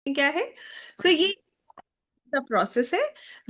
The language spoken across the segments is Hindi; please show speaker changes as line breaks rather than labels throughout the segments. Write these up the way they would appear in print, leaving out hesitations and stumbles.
क्या है। सो ये प्रोसेस है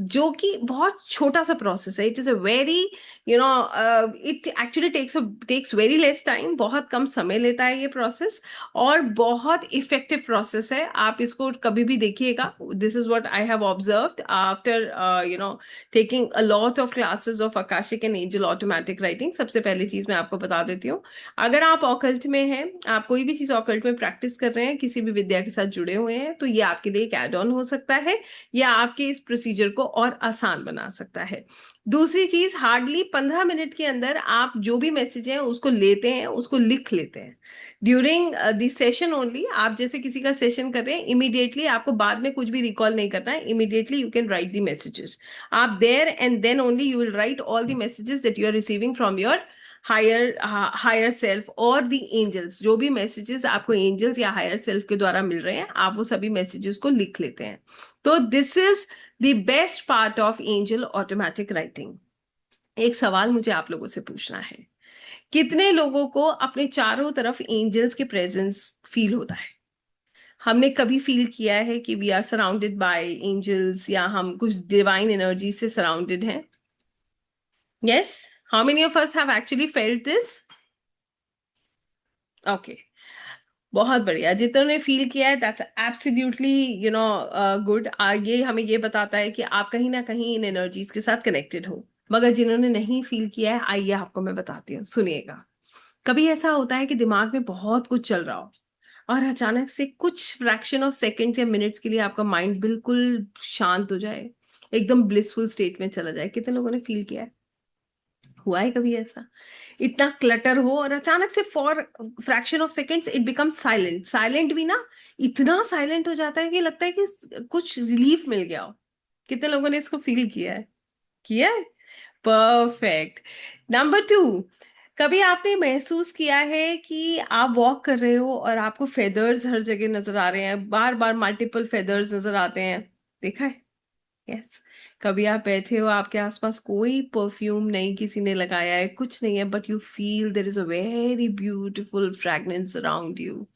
जो कि बहुत छोटा सा प्रोसेस है। It is a very it actually takes very less time, बहुत कम समय लेता है ये प्रोसेस, और बहुत इफेक्टिव प्रोसेस है। आप इसको कभी भी देखिएगा। This is what I have observed after taking a lot of classes of Akashic and angel automatic writing. सबसे पहली चीज मैं आपको बता देती हूँ, अगर आप ऑकल्ट में हैं, आप कोई भी चीज ऑकल्ट में प्रैक्टिस कर रहे हैं, किसी भी विद्या के साथ जुड़े हुए हैं, तो ये आपके लिए एक एड ऑन हो सकता है या आपके इस प्रोसीजर को और आसान बना सकता है। दूसरी चीज, हार्डली 15 मिनट के अंदर आप जो भी मैसेज है उसको लेते हैं, उसको लिख लेते हैं ड्यूरिंग दिस सेशन ओनली। आप जैसे किसी का सेशन कर रहे हैं, इमीडिएटली आपको बाद में कुछ भी रिकॉल नहीं करना है, immediately you can write the messages. आप there and then only you will write all the messages that you are receiving from your higher self और द एंजल्स। जो भी मैसेजेस आपको एंजल्स या हायर सेल्फ के द्वारा मिल रहे हैं, आप वो सभी मैसेजेस को लिख लेते हैं। तो this is the best part of angel automatic writing. एक सवाल मुझे आप लोगों से पूछना है, कितने लोगों को अपने चारों तरफ एंजल्स के प्रेजेंस फील होता है? हमने कभी फील किया है कि we are surrounded by angels, या हम कुछ डिवाइन एनर्जी से सराउंडेड हैं? Yes, how many of us have actually felt this? Okay, बहुत बढ़िया। जितनों ने फील किया है, दैट्स एब्सोल्युटली गुड। ये हमें ये बताता है कि आप कहीं ना कहीं इन एनर्जीज के साथ कनेक्टेड हो। मगर जिन्होंने नहीं फील किया है, आइए आपको मैं बताती हूँ, सुनिएगा। कभी ऐसा होता है कि दिमाग में बहुत कुछ चल रहा हो, और अचानक से कुछ फ्रैक्शन ऑफ सेकेंड्स या मिनट्स के लिए आपका माइंड बिल्कुल शांत हो जाए, एकदम ब्लिसफुल स्टेट में चला जाए। कितने लोगों ने फील किया है? हुआ है कभी ऐसा? इतना क्लटर हो और अचानक से for fraction of seconds it become silent. Silent भी ना, इतना साइलेंट हो जाता है कि लगता है कि कुछ रिलीफ मिल गया हो। कितने लोगों ने इसको फील किया है? किया है? परफेक्ट। नंबर टू, कभी आपने महसूस किया है कि आप वॉक कर रहे हो और आपको फेदर्स हर जगह नजर आ रहे हैं, बार बार मल्टीपल फेदर्स नजर आते हैं? देखा है? यस। कभी आप बैठे हो, आपके आसपास कोई परफ्यूम नहीं किसी ने लगाया है, कुछ नहीं है, but you feel there is a very beautiful fragrance around you.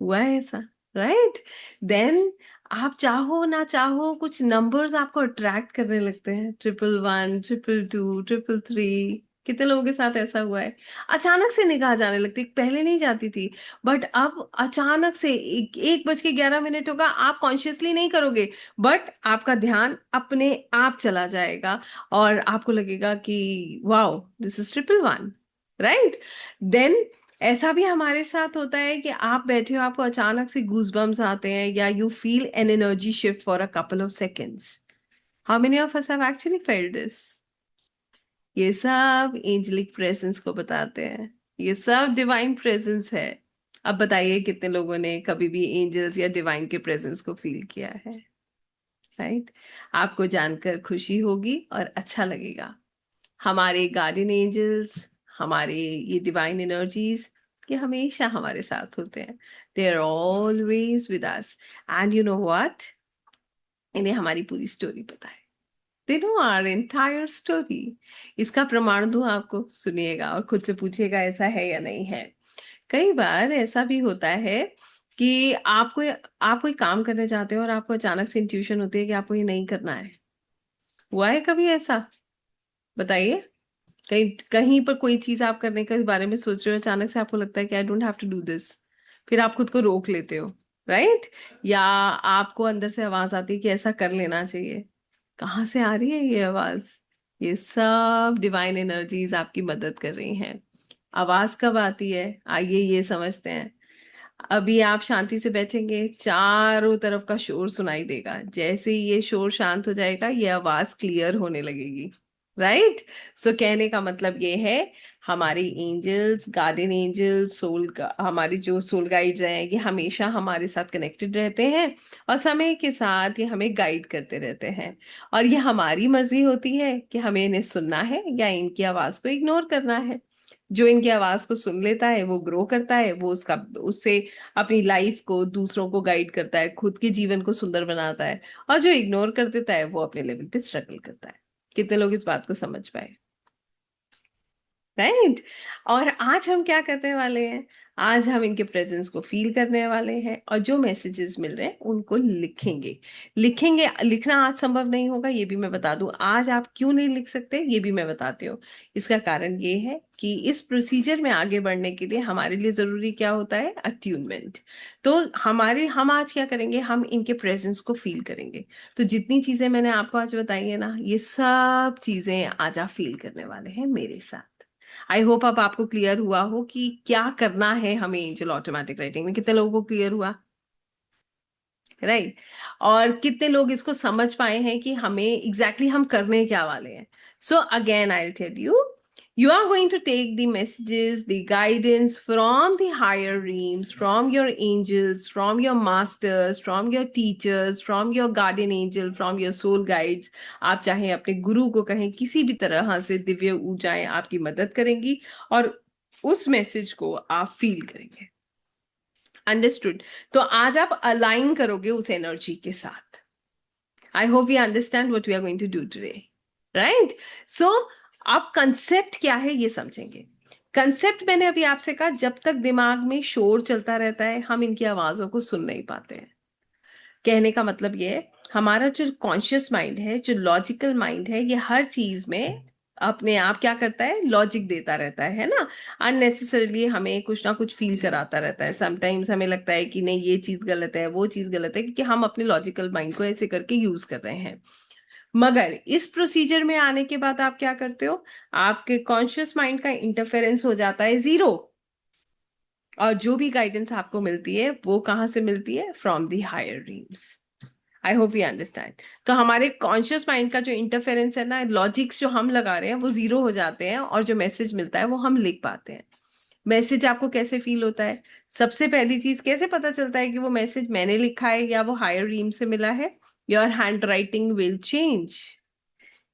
हुआ है ऐसा? राइट। देन आप चाहो ना चाहो, कुछ नंबर्स आपको अट्रैक्ट करने लगते हैं, 111, 222, 333। कितने लोगों के साथ ऐसा हुआ है? अचानक से निगाह जाने लगती, पहले नहीं जाती थी, बट अब अचानक से 1:11 होगा, आप कॉन्शियसली नहीं करोगे, बट आपका ध्यान अपने आप चला जाएगा, और आपको लगेगा कि wow, this is 111। Right. Then ऐसा भी हमारे साथ होता है कि आप बैठे हो, आपको अचानक से गूज़बम्स आते हैं, या you feel an energy shift for a couple of seconds. How many of us have actually felt this? ये सब एंजेलिक प्रेजेंस को बताते हैं, ये सब डिवाइन प्रेजेंस है। अब बताइए, कितने लोगों ने कभी भी एंजल्स या डिवाइन के प्रेजेंस को फील किया है? राइट। आपको जानकर खुशी होगी और अच्छा लगेगा। हमारे गार्डियन एंजल्स, हमारे ये डिवाइन एनर्जीज, ये हमेशा हमारे साथ होते हैं। They are always with us. And you know what, इन्हें हमारी पूरी स्टोरी पता है। They know our entire story. इसका प्रमाण दूं आपको? सुनिएगा और खुद से पूछिएगा, ऐसा है या नहीं है। कई बार ऐसा भी होता है कि आप कोई काम करने जाते हो और आपको अचानक से इंट्यूशन होती है कि आपको ये नहीं करना है। हुआ है कभी ऐसा? बताइए। कहीं कहीं पर कोई चीज आप करने के बारे में सोच रहे हो, अचानक से आपको लगता है कि I don't have to do this, फिर आप खुद को रोक लेते हो। राइट। या आपको अंदर से आवाज आती है कि ऐसा कर लेना चाहिए। कहाँ से आ रही है ये आवाज? ये सब डिवाइन एनर्जीज आपकी मदद कर रही हैं। आवाज कब आती है, आइए ये समझते हैं। अभी आप शांति से बैठेंगे, चारों तरफ का शोर सुनाई देगा। जैसे ही ये शोर शांत हो जाएगा, ये आवाज क्लियर होने लगेगी। राइट। सो कहने का मतलब ये है, हमारे एंजल्स, गार्डियन एंजल्स, हमारी जो सोल गाइड्स हैं, ये हमेशा हमारे साथ कनेक्टेड रहते हैं, और समय के साथ ये हमें गाइड करते रहते हैं। और ये हमारी मर्जी होती है कि हमें इन्हें सुनना है या इनकी आवाज को इग्नोर करना है। जो इनकी आवाज को सुन लेता है वो ग्रो करता है, वो उससे अपनी लाइफ को, दूसरों को गाइड करता है, खुद के जीवन को सुंदर बनाता है। और जो इग्नोर कर देता है, वो अपने लेवल पे स्ट्रगल करता है। कितने लोग इस बात को समझ पाए? राइट। और आज हम क्या करने वाले हैं? आज हम इनके प्रेजेंस को फील करने वाले हैं और जो मैसेजेस मिल रहे हैं उनको लिखेंगे। लिखेंगे, लिखना आज संभव नहीं होगा, ये भी मैं बता दूं। आज आप क्यों नहीं लिख सकते ये भी मैं बताती हूँ। इसका कारण ये है कि इस प्रोसीजर में आगे बढ़ने के लिए हमारे लिए जरूरी क्या होता है, अट्यूनमेंट। तो हम आज क्या करेंगे, हम इनके प्रेजेंस को फील करेंगे। तो जितनी चीजें मैंने आपको आज बताई है ना, ये सब चीजें आज आप फील करने वाले हैं मेरे साथ। आई होप अब आपको क्लियर हुआ हो कि क्या करना है हमें एंजल ऑटोमेटिक राइटिंग में। कितने लोगों को क्लियर हुआ, राइट? और कितने लोग इसको समझ पाए हैं कि हमें एग्जैक्टली हम करने क्या वाले हैं। So again I tell you, you are going to take the messages, the guidance from the higher realms, from your angels, from your masters, from your teachers, from your guardian angel, from your soul guides. आप चाहे अपने गुरु को कहें, किसी भी तरह से दिव्य ऊर्जाएं आपकी मदद करेंगी और उस मैसेज को आप फील करेंगे। अंडरस्टूड? तो आज आप अलाइन करोगे उस एनर्जी के साथ। I hope we understand what we are going to do today, right? So आप कंसेप्ट क्या है ये समझेंगे। कंसेप्ट मैंने अभी आपसे कहा, जब तक दिमाग में शोर चलता रहता है हम इनकी आवाजों को सुन नहीं पाते हैं। कहने का मतलब ये है, हमारा जो कॉन्शियस माइंड है, जो लॉजिकल माइंड है, ये हर चीज में अपने आप क्या करता है, लॉजिक देता रहता है ना। अननेसेसरीली हमें कुछ ना कुछ फील कराता रहता है। समटाइम्स हमें लगता है कि नहीं ये चीज गलत है, वो चीज गलत है, क्योंकि हम अपने लॉजिकल माइंड को ऐसे करके यूज कर रहे हैं। मगर इस प्रोसीजर में आने के बाद आप क्या करते हो, आपके कॉन्शियस माइंड का इंटरफेरेंस हो जाता है जीरो। और जो भी गाइडेंस आपको मिलती है वो कहाँ से मिलती है, from the higher dreams. I hope you understand. तो हमारे कॉन्शियस माइंड का जो इंटरफेरेंस है ना, लॉजिक्स जो हम लगा रहे हैं वो जीरो हो जाते हैं और जो मैसेज मिलता है वो हम लिख पाते हैं। मैसेज आपको कैसे फील होता है, सबसे पहली चीज कैसे पता चलता है कि वो मैसेज मैंने लिखा है या वो हायर ड्रीम से मिला है? Your hand writing will change.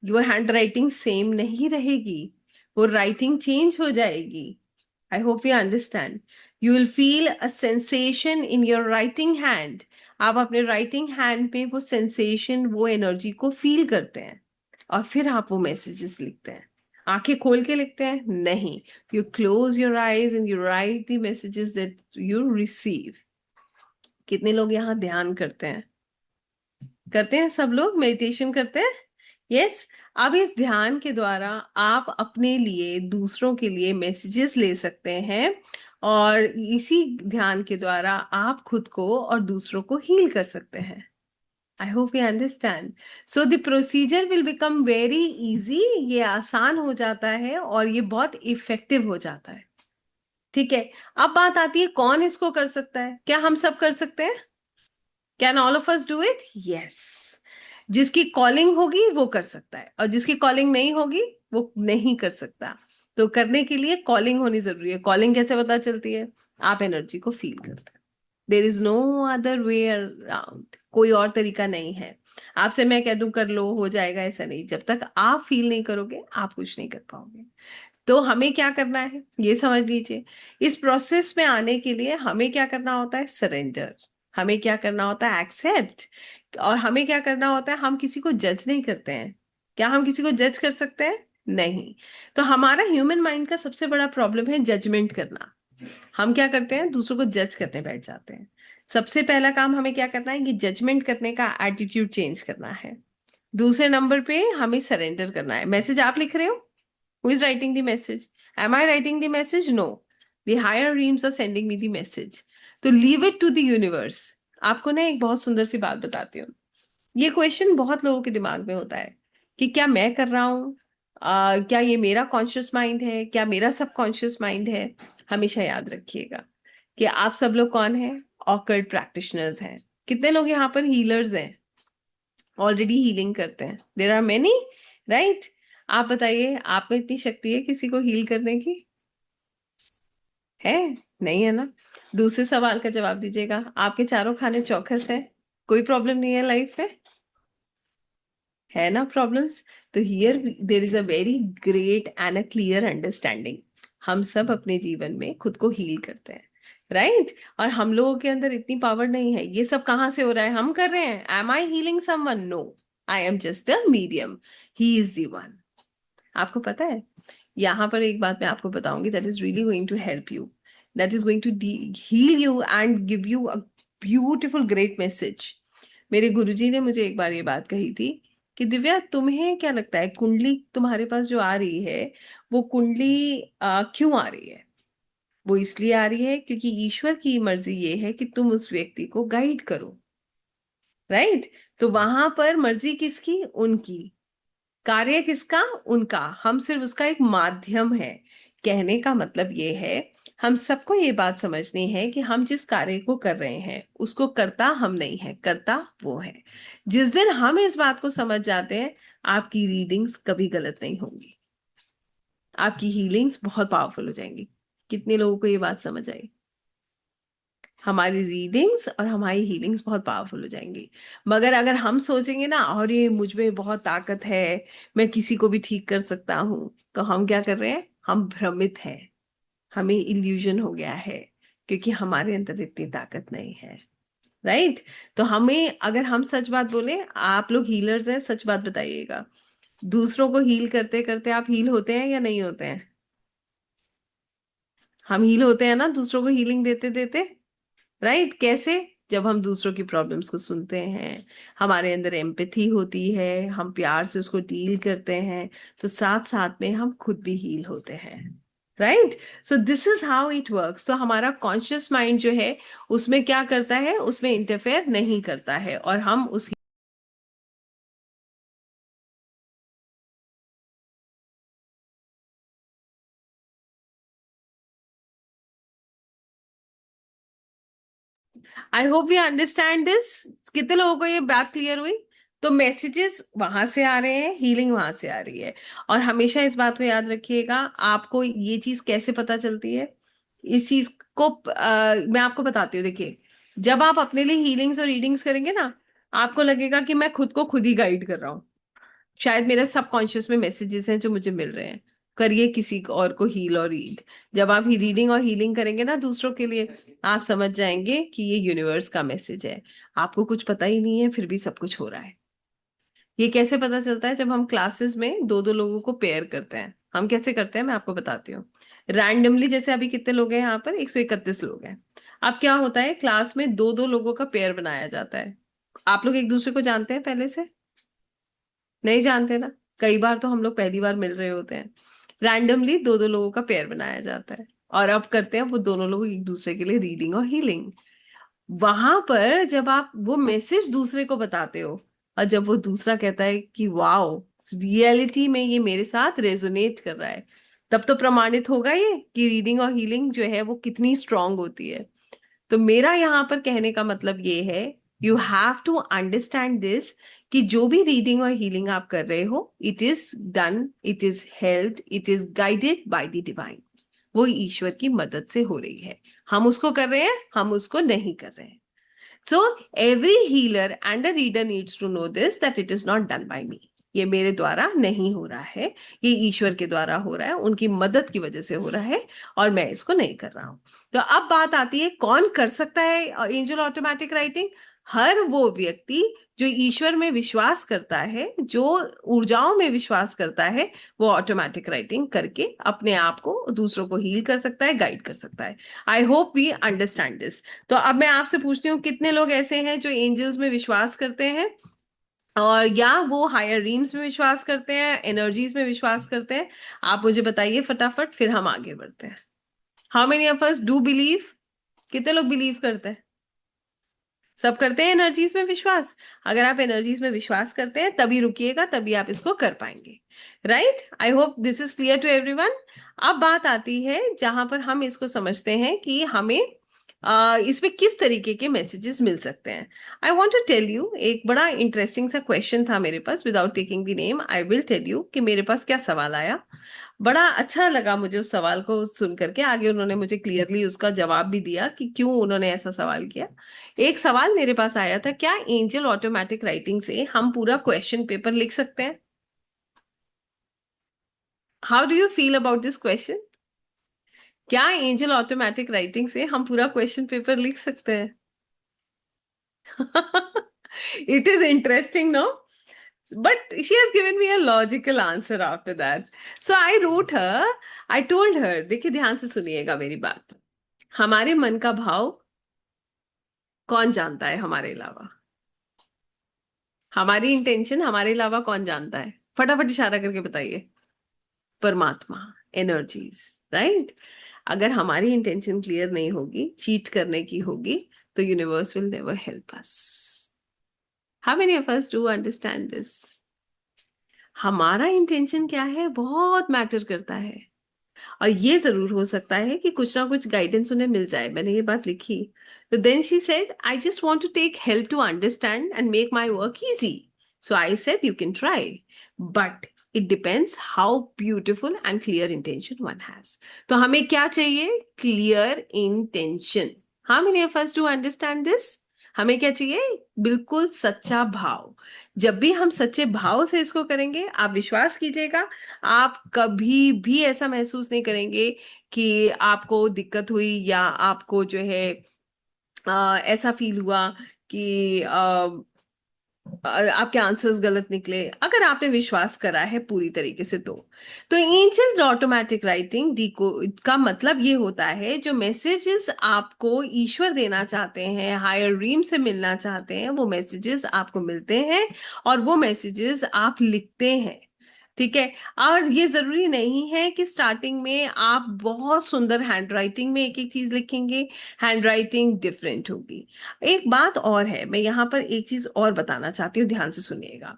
वो हैंड राइटिंग सेम नहीं रहेगी, वो राइटिंग चेंज हो जाएगी। आई hope you understand. You will feel a sensation in your writing hand. आप अपने राइटिंग हैंड पे वो सेंसेशन, वो एनर्जी को फील करते हैं और फिर आप वो मैसेजेस लिखते हैं। आंखें खोल के लिखते हैं नहीं, you close your eyes and you right the messages that you receive. कितने लोग यहाँ ध्यान करते हैं, करते हैं? सब लोग मेडिटेशन करते हैं? यस। अब इस ध्यान के द्वारा आप अपने लिए, दूसरों के लिए मैसेजेस ले सकते हैं और इसी ध्यान के द्वारा आप खुद को और दूसरों को हील कर सकते हैं। आई hope you understand. So the procedure will become very easy. ये आसान हो जाता है और ये बहुत इफेक्टिव हो जाता है। ठीक है, अब बात आती है कौन इसको कर सकता है। क्या हम सब कर सकते हैं? Can all of us do it? Yes. जिसकी कॉलिंग होगी वो कर सकता है और जिसकी कॉलिंग नहीं होगी वो नहीं कर सकता। तो करने के लिए कॉलिंग होनी जरूरी है। कॉलिंग कैसे पता चलती है? आप एनर्जी को फील करते हैं। There is no other way around, कोई और तरीका नहीं है। आपसे मैं कह दूं कर लो हो जाएगा, ऐसा नहीं। जब तक आप फील नहीं करोगे आप कुछ नहीं कर पाओगे। तो हमें क्या करना है ये समझ लीजिए। इस प्रोसेस में आने के लिए हमें क्या करना होता है, सरेंडर। हमें क्या करना होता है, एक्सेप्ट। और हमें क्या करना होता है, हम किसी को जज नहीं करते हैं। क्या हम किसी को जज कर सकते हैं? नहीं। तो हमारा ह्यूमन माइंड का सबसे बड़ा प्रॉब्लम है जजमेंट करना। हम क्या करते हैं, दूसरों को जज करने बैठ जाते हैं। सबसे पहला काम हमें क्या करना है कि जजमेंट करने का एटीट्यूड चेंज करना है। दूसरे नंबर पे हमें सरेंडर करना है। मैसेज आप लिख रहे हो, who is writing the message? Am I writing the message? No, the higher realms are sending me the message. तो leave it to the universe. आपको ना एक बहुत सुंदर सी बात बताती हूँ। ये क्वेश्चन बहुत लोगों के दिमाग में होता है कि क्या मैं कर रहा हूँ, क्या ये मेरा कॉन्शियस माइंड है, क्या मेरा सब कॉन्शियस माइंड है? हमेशा याद रखिएगा कि आप सब लोग कौन हैं, ऑकल्ट प्रैक्टिशनर्स हैं। कितने लोग यहाँ पर हीलर्स हैं, ऑलरेडी हीलिंग करते हैं? There are many, right? आप बताइए, आप में इतनी शक्ति है किसी को हील करने की? है? नहीं है ना? दूसरे सवाल का जवाब दीजिएगा। आपके चारों खाने चौकस हैं, कोई प्रॉब्लम नहीं है लाइफ में? है ना प्रॉब्लम्स? तो here there is a very great and a clear understanding. हम सब अपने जीवन में खुद को हील करते हैं, राइट? और हम लोगों के अंदर इतनी पावर नहीं है। ये सब कहाँ से हो रहा है, हम कर रहे हैं। Am I healing someone? No, I am just a medium, he is the one. आपको पता है, यहाँ पर एक बात मैं आपको बताऊंगी that is really going to help you. that is going to heal you and give you a beautiful great message. मेरे गुरुजी ने मुझे एक बार ये बात कही थी कि दिव्या, तुम्हें क्या लगता है कुंडली तुम्हारे पास जो आ रही है, वो कुंडली क्यों आ रही है? वो इसलिए आ रही है क्योंकि ईश्वर की मर्जी ये है कि तुम उस व्यक्ति को गाइड करो, राइट? तो वहां पर मर्जी किसकी? उनकी। कार्य किसका? उनका। हम सिर्फ उसका एक माध्यम है। कहने का मतलब ये है, हम सबको ये बात समझनी है कि हम जिस कार्य को कर रहे हैं उसको करता हम नहीं है, करता वो है। जिस दिन हम इस बात को समझ जाते हैं, आपकी रीडिंग्स कभी गलत नहीं होंगी, आपकी हीलिंग्स बहुत पावरफुल हो जाएंगी। कितने लोगों को ये बात समझ आई? हमारी रीडिंग्स और हमारी हीलिंग्स बहुत पावरफुल हो जाएंगी। मगर अगर हम सोचेंगे ना, और ये मुझ में बहुत ताकत है, मैं किसी को भी ठीक कर सकता हूं, तो हम क्या कर रहे हैं? हम भ्रमित हैं, हमें इल्यूजन हो गया है, क्योंकि हमारे अंदर इतनी ताकत नहीं है, राइट? तो हमें, अगर हम सच बात बोले, आप लोग हीलर्स हैं, सच बात बताइएगा, दूसरों को हील करते करते आप हील होते हैं या नहीं होते हैं? हम हील होते हैं ना दूसरों को हीलिंग देते देते, राइट? कैसे? जब हम दूसरों की प्रॉब्लम्स को सुनते हैं, हमारे अंदर एम्पैथी होती है, हम प्यार से उसको डील करते हैं, तो साथ साथ में हम खुद भी हील होते हैं, right? So this is how it works. तो हमारा कॉन्शियस माइंड जो है, उसमें क्या करता है? उसमें इंटरफेयर नहीं करता है, और हम उस, I hope we understand this. कितने लोगों को ये बात क्लियर हुई? तो मैसेजेस वहां से आ रहे हैं, हीलिंग वहां से आ रही है। और हमेशा इस बात को याद रखिएगा, आपको ये चीज कैसे पता चलती है? इस चीज को मैं आपको बताती हूँ। देखिए, जब आप अपने लिए हीलिंग्स और रीडिंग्स करेंगे ना, आपको लगेगा कि मैं खुद को खुद ही गाइड कर रहा हूँ। शायद मेरे सबकॉन्शियस में मैसेजेस हैं जो मुझे मिल रहे हैं, करिए किसी और को हील और रीड। जब आप ही रीडिंग और हीलिंग करेंगे ना दूसरों के लिए, आप समझ जाएंगे कि ये यूनिवर्स का मैसेज है। आपको कुछ पता ही नहीं है, फिर भी सब कुछ हो रहा है। ये कैसे पता चलता है? जब हम क्लासेस में दो दो लोगों को पेयर करते हैं। हम कैसे करते हैं, मैं आपको बताती हूँ। रैंडमली, जैसे अभी कितने लोग हैं यहाँ पर? 131 लोग हैं। अब क्या होता है, क्लास में दो दो लोगों का पेयर बनाया जाता है। आप लोग एक दूसरे को जानते हैं पहले से? नहीं जानते ना। कई बार तो हम लोग पहली बार मिल रहे होते हैं। रैंडमली दो दो लोगों का पेयर बनाया जाता है, और अब करते हैं वो दोनों लोग एक दूसरे के लिए रीडिंग और हीलिंग। वहां पर जब आप वो मैसेज दूसरे को बताते हो, और जब वो दूसरा कहता है कि वाओ, रियलिटी में ये मेरे साथ रेजोनेट कर रहा है, तब तो प्रमाणित होगा ये कि रीडिंग और हीलिंग जो है वो कितनी स्ट्रांग होती है। तो मेरा यहाँ पर कहने का मतलब ये है, you have to understand this, कि जो भी रीडिंग और हीलिंग आप कर रहे हो, it is done, it is held, it is guided by the divine. वो ईश्वर की मदद से हो रही है। हम उसको कर रहे हैं, हम उसको नहीं कर रहे हैं। So every healer and a reader needs to know this, that it is not done by me. ये मेरे द्वारा नहीं हो रहा है, ये ईश्वर के द्वारा हो रहा है, उनकी मदद की वजह से हो रहा है, और मैं इसको नहीं कर रहा हूं। तो अब बात आती है, कौन कर सकता है एंजल ऑटोमेटिक राइटिंग? हर वो व्यक्ति जो ईश्वर में विश्वास करता है, जो ऊर्जाओं में विश्वास करता है, वो ऑटोमेटिक राइटिंग करके अपने आप को, दूसरों को हील कर सकता है, गाइड कर सकता है। I hope we understand this. तो अब मैं आपसे पूछती हूँ, कितने लोग ऐसे हैं जो एंजल्स में विश्वास करते हैं, और या वो हायर रीम्स में विश्वास करते हैं, एनर्जीज में विश्वास करते हैं? आप मुझे बताइए फटाफट, फिर हम आगे बढ़ते हैं। How many of us do believe? कितने लोग बिलीव करते हैं? सब करते हैं एनर्जीज में विश्वास। अगर आप एनर्जीज में विश्वास करते हैं, तभी रुकिएगा, तभी आप इसको कर पाएंगे, right? I hope this is clear to everyone. अब बात आती है जहां पर हम इसको समझते हैं कि हमें इसमें किस तरीके के मैसेजेस मिल सकते हैं। I want to tell you, एक बड़ा इंटरेस्टिंग सा क्वेश्चन था मेरे पास। Without taking the name, I will tell you कि मेरे पास क्या सवाल आया। बड़ा अच्छा लगा मुझे उस सवाल को सुन करके। आगे उन्होंने मुझे क्लियरली उसका जवाब भी दिया कि क्यों उन्होंने ऐसा सवाल किया। एक सवाल मेरे पास आया था, क्या एंजल ऑटोमेटिक राइटिंग से हम पूरा क्वेश्चन पेपर लिख सकते हैं? How do you feel about this question? क्या एंजल ऑटोमेटिक राइटिंग से हम पूरा क्वेश्चन पेपर लिख सकते हैं? It is interesting, no? But she has given me a logical answer after that. So I wrote her, I told her, देखिए ध्यान से सुनिएगा मेरी बात। हमारे मन का भाव कौन जानता है हमारे अलावा? हमारी इंटेंशन हमारे अलावा कौन जानता है? फटाफट इशारा करके बताइए। परमात्मा, एनर्जीज, राइट। अगर हमारी इंटेंशन क्लियर नहीं होगी, चीट करने की होगी, तो universe will never help us. How many of us do understand this? हमारा इंटेंशन क्या है बहुत मैटर करता है। और ये जरूर हो सकता है कि कुछ ना कुछ गाइडेंस उन्हें मिल जाए। मैंने ये बात लिखी। तो then she said, I just want to take help to understand and make my work easy. So I said you can try, but it depends how beautiful and clear intention one has. तो हमें क्या चाहिए? Clear intention. How many of us do understand this? हमें क्या चाहिए? बिल्कुल सच्चा भाव। जब भी हम सच्चे भाव से इसको करेंगे, आप विश्वास कीजिएगा, आप कभी भी ऐसा महसूस नहीं करेंगे कि आपको दिक्कत हुई या आपको जो है ऐसा फील हुआ कि आपके आंसर्स गलत निकले, अगर आपने विश्वास करा है पूरी तरीके से। तो एंजल ऑटोमेटिक राइटिंग डीको का मतलब ये होता है, जो मैसेजेस आपको ईश्वर देना चाहते हैं, हायर ड्रीम से मिलना चाहते हैं, वो मैसेजेस आपको मिलते हैं और वो मैसेजेस आप लिखते हैं। ठीक है। और ये जरूरी नहीं है कि स्टार्टिंग में आप बहुत सुंदर हैंडराइटिंग में एक एक चीज लिखेंगे। हैंडराइटिंग डिफरेंट होगी। एक बात और है, मैं यहाँ पर एक चीज और बताना चाहती हूँ, ध्यान से सुनिएगा।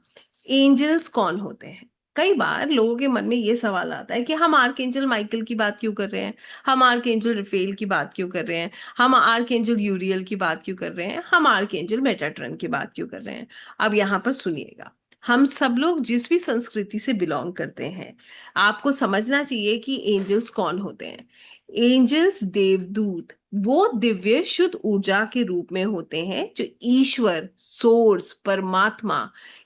एंजल्स कौन होते हैं? कई बार लोगों के मन में ये सवाल आता है कि हम आर्कएंजल माइकल की बात क्यों कर रहे हैं, हम आर्कएंजल रफेल की बात क्यों कर रहे हैं, हम आर्कएंजल यूरियल की बात क्यों कर रहे हैं, हम आर्कएंजल मेटाट्रन की बात क्यों कर रहे हैं? अब यहाँ पर सुनिएगा। हम सब लोग जिस भी संस्कृति से बिलोंग करते हैं, आपको समझना चाहिए कि एंजल्स कौन होते हैं। एंजल्स, देवदूत, वो दिव्य शुद्ध ऊर्जा के रूप में होते हैं जो ईश्वर, सोर्स, परमात्मा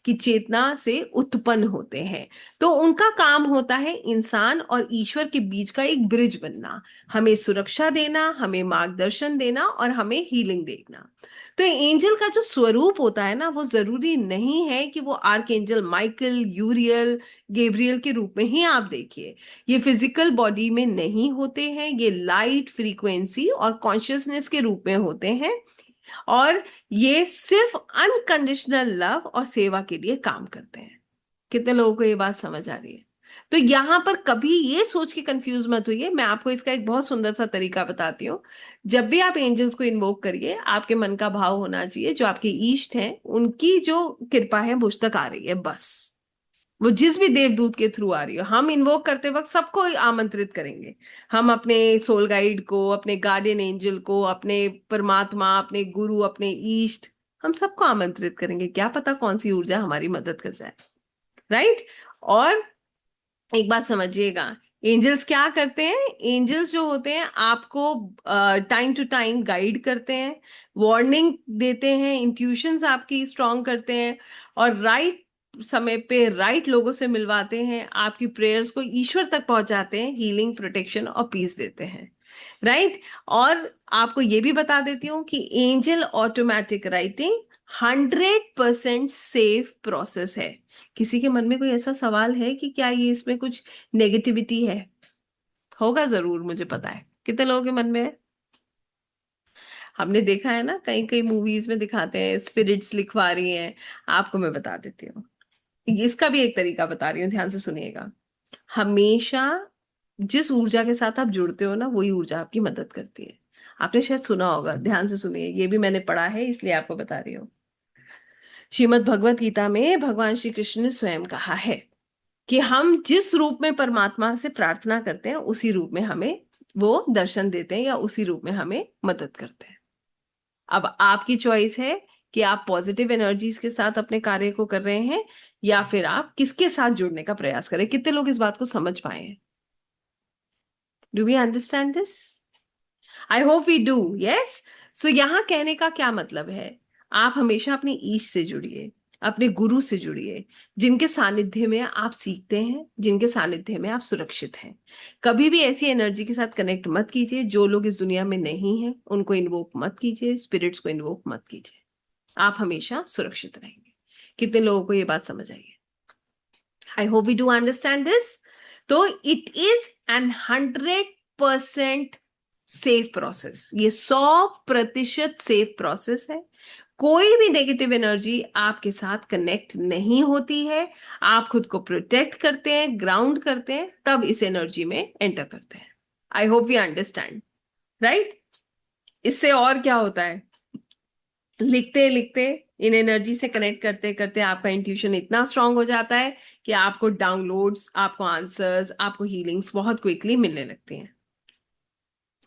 की चेतना से उत्पन्न होते हैं। तो उनका काम होता है इंसान और ईश्वर के बीच का एक ब्रिज बनना, हमें सुरक्षा देना, हमें मार्गदर्शन देना और हमें हीलिंग देना। तो एंजल का जो स्वरूप होता है ना, वो जरूरी नहीं है कि वो आर्कएंजल माइकल, यूरियल, गैब्रियल के रूप में ही आप देखिए। ये फिजिकल बॉडी में नहीं होते हैं, ये लाइट, फ्रीक्वेंसी और कॉन्शियसनेस के रूप में होते हैं। और ये सिर्फ अनकंडीशनल लव और सेवा के लिए काम करते हैं। कितने लोगों को ये बात समझ आ रही है? तो यहां पर कभी ये सोच के कंफ्यूज मत होइए। मैं आपको इसका एक बहुत सुंदर सा तरीका बताती हूँ। जब भी आप एंजल्स को इन्वोक करिए, आपके मन का भाव होना चाहिए जो आपके इष्ट हैं उनकी जो कृपा है मुझ तक आ रही है, बस। वो जिस भी देवदूत के थ्रू आ रही हो, हम इन्वोक करते वक्त सबको आमंत्रित करेंगे। हम अपने सोल गाइड को, अपने गार्डियन एंजल को, अपने परमात्मा, अपने गुरु, अपने ईष्ट, हम सबको आमंत्रित करेंगे। क्या पता कौन सी ऊर्जा हमारी मदद कर जाए, राइट। और एक बात समझिएगा, एंजल्स क्या करते हैं? एंजल्स जो होते हैं आपको टाइम टू टाइम गाइड करते हैं, वार्निंग देते हैं, इंट्यूशंस आपकी स्ट्रांग करते हैं और राइट समय पे राइट लोगों से मिलवाते हैं, आपकी प्रेयर्स को ईश्वर तक पहुंचाते हैं, हीलिंग, प्रोटेक्शन और पीस देते हैं, राइट। और आपको ये भी बता देती हूँ कि angel automatic writing 100% safe process है। किसी के मन में कोई ऐसा सवाल है कि क्या ये इसमें कुछ नेगेटिविटी है? होगा जरूर, मुझे पता है कितने लोगों के मन में है। हमने देखा है ना, कई कई मूवीज में दिखाते हैं स्पिरिट्स लिखवा रही हैं। आपको मैं बता देती हूँ, इसका भी एक तरीका बता रही हूँ, ध्यान से सुनिएगा। हमेशा जिस ऊर्जा के साथ आप जुड़ते हो ना, वही ऊर्जा आपकी मदद करती है। आपने शायद सुना होगा, ध्यान से सुनिए, ये भी मैंने पढ़ा है इसलिए आपको बता रही हूँ। श्रीमद् भगवत गीता में भगवान श्री कृष्ण ने स्वयं कहा है कि हम जिस रूप में परमात्मा से प्रार्थना करते हैं, उसी रूप में हमें वो दर्शन देते हैं या उसी रूप में हमें मदद करते हैं। अब आपकी चॉइस है कि आप पॉजिटिव एनर्जीज के साथ अपने कार्य को कर रहे हैं या फिर आप किसके साथ जुड़ने का प्रयास करें। कितने लोग इस बात को समझ पाए हैं? Do we understand this? I hope we do, yes. So यहां कहने का क्या मतलब है? आप हमेशा अपनी ईश से जुड़िए, अपने गुरु से जुड़िए, जिनके सानिध्य में आप सीखते हैं, जिनके सानिध्य में आप सुरक्षित हैं। कभी भी ऐसी एनर्जी के साथ कनेक्ट मत कीजिए जो लोग इस दुनिया में नहीं हैं, उनको इन्वोक मत कीजिए, स्पिरिट्स को इन्वोक मत कीजिए। आप हमेशा सुरक्षित रहेंगे। कितने लोगों को ये बात समझ आई है? I hope we do understand this. तो it is an 100% safe process, ये 100% सेफ प्रोसेस है। कोई भी नेगेटिव एनर्जी आपके साथ कनेक्ट नहीं होती है। आप खुद को प्रोटेक्ट करते हैं, ग्राउंड करते हैं, तब इस एनर्जी में एंटर करते हैं। आई होप यू अंडरस्टैंड, राइट? इससे और क्या होता है, लिखते लिखते, इन एनर्जी से कनेक्ट करते करते आपका इंट्यूशन इतना स्ट्रांग हो जाता है कि आपको डाउनलोड्स, आपको आंसर्स, आपको हीलिंग्स बहुत क्विकली मिलने लगती हैं।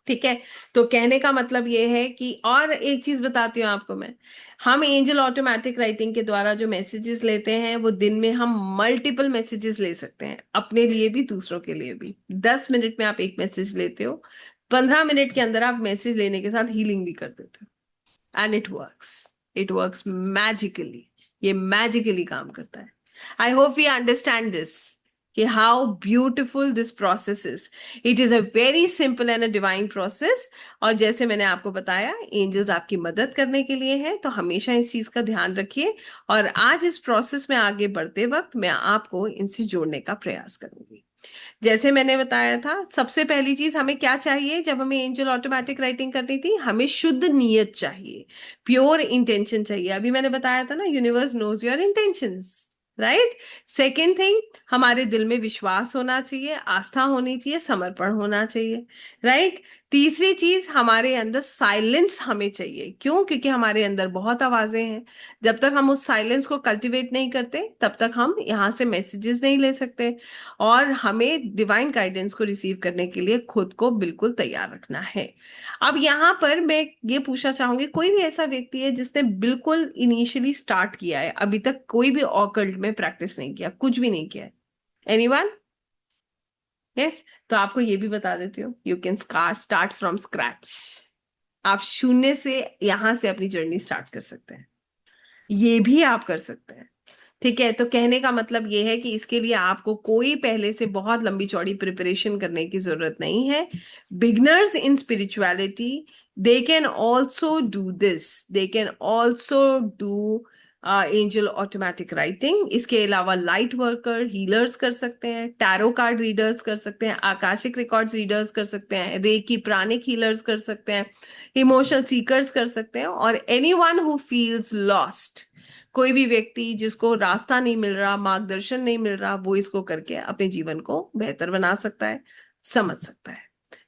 ठीक है, तो कहने का मतलब ये है कि, और एक चीज बताती हूँ आपको मैं, हम एंजल ऑटोमेटिक राइटिंग के द्वारा जो मैसेजेस लेते हैं, वो दिन में हम मल्टीपल मैसेजेस ले सकते हैं, अपने लिए भी दूसरों के लिए भी। 10 मिनट में आप एक मैसेज लेते हो, 15 मिनट के अंदर आप मैसेज लेने के साथ हीलिंग भी कर देते हो, एंड इट वर्क्स मैजिकली। ये मैजिकली काम करता है। I hope we understand this, कि how beautiful this process is. It is a very simple and a divine process. और जैसे मैंने आपको बताया, एंजल्स आपकी मदद करने के लिए हैं, तो हमेशा इस चीज का ध्यान रखिए। और आज इस प्रोसेस में आगे बढ़ते वक्त मैं आपको इनसे जोड़ने का प्रयास करूंगी। जैसे मैंने बताया था, सबसे पहली चीज हमें क्या चाहिए जब हमें एंजल ऑटोमेटिक राइटिंग करनी थी, हमें शुद्ध नीयत चाहिए, प्योर इंटेंशन चाहिए। अभी मैंने बताया था ना, universe knows your intentions, right? Second thing, हमारे दिल में विश्वास होना चाहिए, आस्था होनी चाहिए, समर्पण होना चाहिए, राइट? तीसरी चीज, हमारे अंदर साइलेंस हमें चाहिए। क्यों? क्योंकि हमारे अंदर बहुत आवाजें हैं। जब तक हम उस साइलेंस को कल्टीवेट नहीं करते, तब तक हम यहाँ से मैसेजेस नहीं ले सकते। और हमें डिवाइन गाइडेंस को रिसीव करने के लिए खुद को बिल्कुल तैयार रखना है। अब यहाँ पर मैं ये पूछना चाहूंगी, कोई भी ऐसा व्यक्ति है जिसने बिल्कुल इनिशियली स्टार्ट किया है, अभी तक कोई भी ऑकल्ट में प्रैक्टिस नहीं किया, कुछ भी नहीं किया है? एनीवन? यस? तो आपको ये भी बता देती हूँ, you can start from scratch. आप शून्य से यहां से अपनी जर्नी स्टार्ट कर सकते हैं, ये भी आप कर सकते हैं। ठीक है, तो कहने का मतलब ये है कि इसके लिए आपको कोई पहले से बहुत लंबी चौड़ी प्रिपरेशन करने की जरूरत नहीं है। Beginners in spirituality, they can also do this, they can also do angel automatic writing. इसके अलावा लाइट वर्कर, हीलर्स कर सकते हैं, टैरो कार्ड रीडर्स कर सकते हैं, आकाशिक रिकॉर्ड्स रीडर्स कर सकते हैं, रेकी प्राणिक हीलर्स कर सकते हैं, इमोशनल सीकर्स कर सकते हैं, और एनीवन हु फील्स लॉस्ट, कोई भी व्यक्ति जिसको रास्ता नहीं मिल रहा, मार्गदर्शन नहीं मिल रहा, वो इसको करके अपने जीवन को बेहतर बना सकता है, समझ सकता है।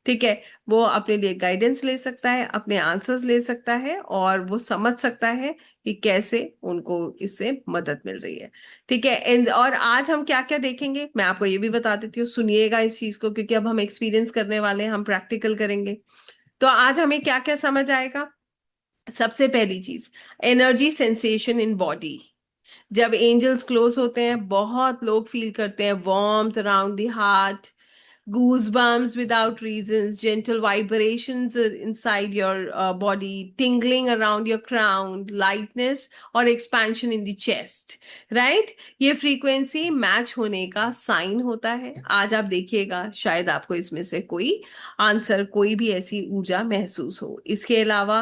ठीक है, वो अपने लिए गाइडेंस ले सकता है, अपने आंसर्स ले सकता है, और वो समझ सकता है कि कैसे उनको इससे मदद मिल रही है। ठीक है, और आज हम क्या क्या देखेंगे, मैं आपको ये भी बता देती हूँ, सुनिएगा इस चीज को, क्योंकि अब हम एक्सपीरियंस करने वाले हैं, हम प्रैक्टिकल करेंगे। तो आज हमें क्या क्या समझ आएगा? सबसे पहली चीज, एनर्जी सेंसेशन इन बॉडी। जब एंजल्स क्लोज होते हैं, बहुत लोग फील करते हैं warmth around the heart, goosebumps without reasons, gentle vibrations inside your body, tingling around your crown, lightness और expansion in the chest, right? ये फ्रीक्वेंसी मैच होने का साइन होता है। आज आप देखिएगा, शायद आपको इसमें से कोई आंसर, कोई भी ऐसी ऊर्जा महसूस हो। इसके अलावा,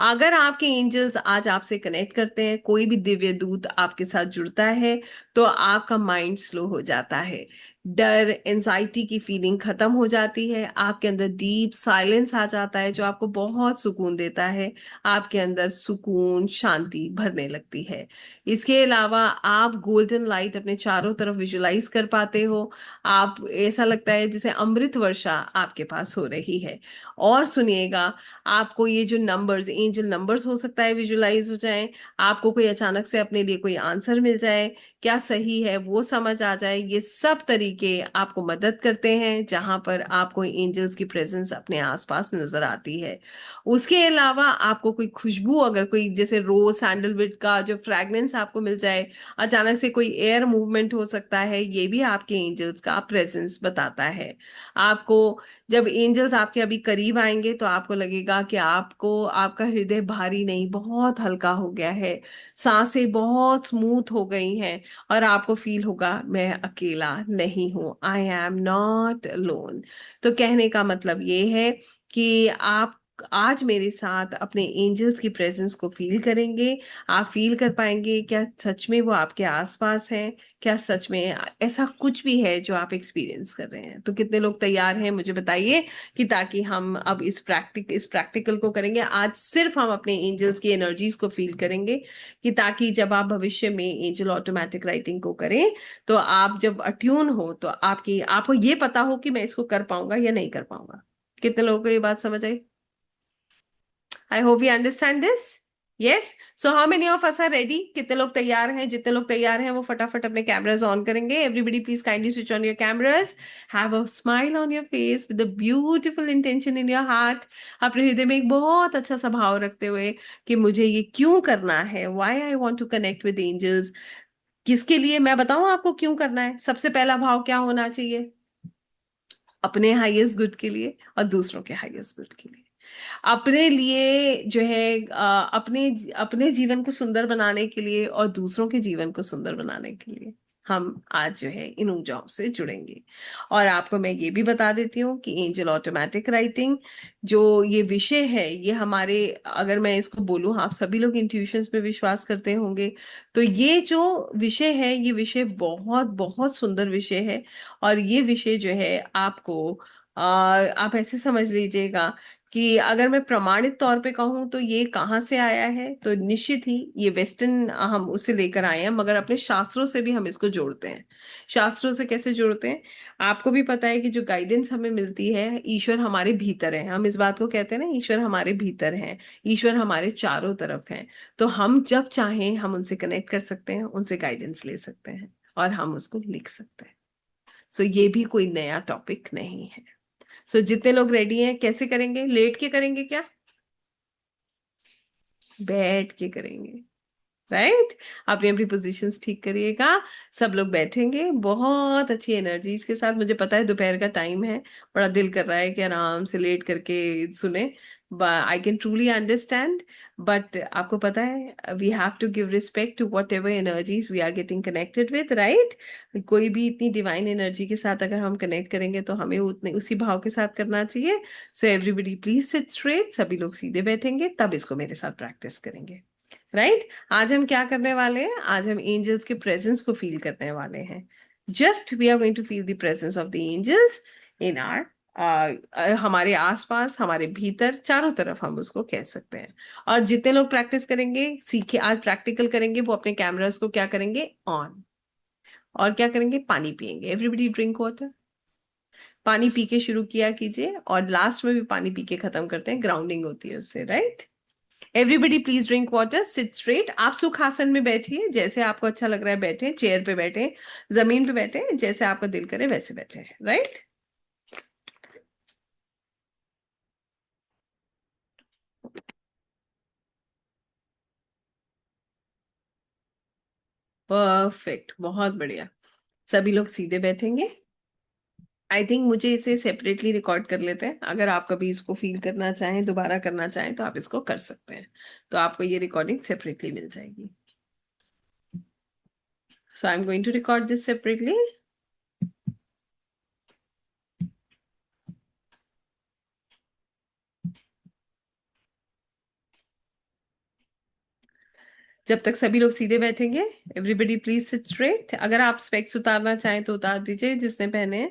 अगर आपके एंजल्स आज आपसे कनेक्ट करते हैं, कोई भी दिव्य दूत आपके साथ जुड़ता है, तो आपका माइंड स्लो हो जाता है, डर, एंजाइटी की फीलिंग खत्म हो जाती है, आपके अंदर डीप साइलेंस आ जाता है, जो आपको बहुत सुकून देता है। आपके अंदर सुकून, शांति भरने लगती है। इसके अलावा आप गोल्डन लाइट अपने चारों तरफ विजुलाइज कर पाते हो। आप, ऐसा लगता है जैसे अमृत वर्षा आपके पास हो रही है। और सुनिएगा, आपको ये जो नंबर्स, एंजल नंबर्स हो सकता है विजुलाइज हो जाए, आपको कोई अचानक से अपने लिए कोई आंसर मिल जाए, क्या सही है वो समझ आ जाए। ये सब तरीके आपको मदद करते हैं, जहां पर आपको एंजल्स की प्रेजेंस अपने आसपास नजर आती है। उसके अलावा आपको कोई खुशबू, अगर कोई जैसे रोज, सैंडलवुड का जो फ्रैग्रेंस आपको मिल जाए, अचानक से कोई एयर मूवमेंट हो सकता है, ये भी आपके एंजल्स का प्रेजेंस बताता है। आपको, जब एंजल्स आपके अभी करीब आएंगे, तो आपको लगेगा कि आपको, आपका हृदय भारी नहीं, बहुत हल्का हो गया है, सांसें बहुत स्मूथ हो गई हैं, और आपको फील होगा, मैं अकेला नहीं हूं, आई एम नॉट अलोन। तो कहने का मतलब ये है कि आप आज मेरे साथ अपने एंजल्स की प्रेजेंस को फील करेंगे। आप फील कर पाएंगे क्या सच में वो आपके आसपास हैं, क्या सच में ऐसा कुछ भी है जो आप एक्सपीरियंस कर रहे हैं। तो कितने लोग तैयार हैं मुझे बताइए, कि ताकि हम अब इस प्रैक्टिकल को करेंगे आज, सिर्फ हम अपने एंजल्स की एनर्जीज को फील करेंगे, कि ताकि जब आप भविष्य में एंजल ऑटोमेटिक राइटिंग को करें, तो आप जब अट्यून हो तो आपको ये पता हो कि मैं इसको कर पाऊंगा या नहीं कर पाऊंगा। कितने लोगों को ये बात समझ आई? I hope you understand this. Yes. So how many of us are ready? कितने लोग तैयार हैं? जितने लोग तैयार हैं वो फटाफट अपने कैमरास ऑन करेंगे। Everybody please kindly switch on your cameras. Have a smile on your face with a beautiful intention in your heart. अपने हृदय में एक बहुत अच्छा सा भाव रखते हुए कि मुझे ये क्यों करना है, why I want to connect with angels. किसके लिए मैं बताऊं आपको क्यों करना है? सबसे पहला भाव क्या होना चाहिए? अपने हाईएस्ट गुड के लिए और दूसरों के हाईएस्ट गुड के लिए। अपने लिए जो है अपने अपने जीवन को सुंदर बनाने के लिए और दूसरों के जीवन को सुंदर बनाने के लिए हम आज जो है इन ऊर्जाओं से जुड़ेंगे। और आपको मैं ये भी बता देती हूँ कि एंजल ऑटोमेटिक राइटिंग जो ये विषय है, ये हमारे, अगर मैं इसको बोलूँ, आप सभी लोग इंट्यूशंस पे विश्वास करते होंगे, तो ये जो विषय है, ये विषय बहुत बहुत सुंदर विषय है। और ये विषय जो है आपको आप ऐसे समझ लीजिएगा कि अगर मैं प्रमाणित तौर पे कहूँ तो ये कहाँ से आया है, तो निश्चित ही ये वेस्टर्न हम उसे लेकर आए हैं, मगर अपने शास्त्रों से भी हम इसको जोड़ते हैं। शास्त्रों से कैसे जोड़ते हैं? आपको भी पता है कि जो गाइडेंस हमें मिलती है, ईश्वर हमारे भीतर है। हम इस बात को कहते हैं ना, ईश्वर हमारे भीतर है, ईश्वर हमारे चारों तरफ है। तो हम जब चाहें हम उनसे कनेक्ट कर सकते हैं, उनसे गाइडेंस ले सकते हैं और हम उसको लिख सकते हैं। सो ये भी कोई नया टॉपिक नहीं है। सो जितने लोग रेडी हैं, कैसे करेंगे? लेट के करेंगे क्या? बैठ के करेंगे। राइट। अपनी अपनी पोजीशंस ठीक करिएगा। सब लोग बैठेंगे बहुत अच्छी एनर्जीज के साथ। मुझे पता है दोपहर का टाइम है, बड़ा दिल कर रहा है कि आराम से लेट करके सुने। I can truly understand. But आपको पता है we have to give respect to whatever energies we are getting connected with, right. कोई भी इतनी डिवाइन एनर्जी के साथ अगर हम कनेक्ट करेंगे तो हमें उतने उसी भाव के साथ करना चाहिए। So everybody please sit straight. सभी लोग सीधे बैठेंगे, तब इसको मेरे साथ प्रैक्टिस करेंगे। राइट। आज हम क्या करने वाले हैं? आज हम एंजल्स के प्रेजेंस को फील करने वाले हैं। Just we are going to feel the presence of the angels in our, हमारे आसपास, हमारे भीतर, चारों तरफ हम उसको कह सकते हैं। और जितने लोग प्रैक्टिस करेंगे, सीखे, आज प्रैक्टिकल करेंगे, वो अपने कैमरास को क्या करेंगे? ऑन। और क्या करेंगे? पानी पिएंगे। Everybody drink water. पानी पी के शुरू किया कीजिए और लास्ट में भी पानी पी के खत्म करते हैं, ग्राउंडिंग होती है उससे, right. Everybody please drink water, seat straight. आप सुखासन में बैठिए, जैसे आपको अच्छा लग रहा है बैठे, चेयर पे बैठे, जमीन पे बैठे, जैसे आपका दिल करे वैसे बैठे, राइट। परफेक्ट, बहुत बढ़िया। सभी लोग सीधे बैठेंगे। आई थिंक मुझे इसे सेपरेटली रिकॉर्ड कर लेते हैं। अगर आप कभी इसको फील करना चाहें, दोबारा करना चाहें, तो आप इसको कर सकते हैं। तो आपको ये रिकॉर्डिंग सेपरेटली मिल जाएगी। So I am going to record this separately. जब तक सभी लोग सीधे बैठेंगे, एवरीबडी प्लीज सिट स्ट्रेट। अगर आप स्पेक्स उतारना चाहें तो उतार दीजिए, जिसने पहने हैं।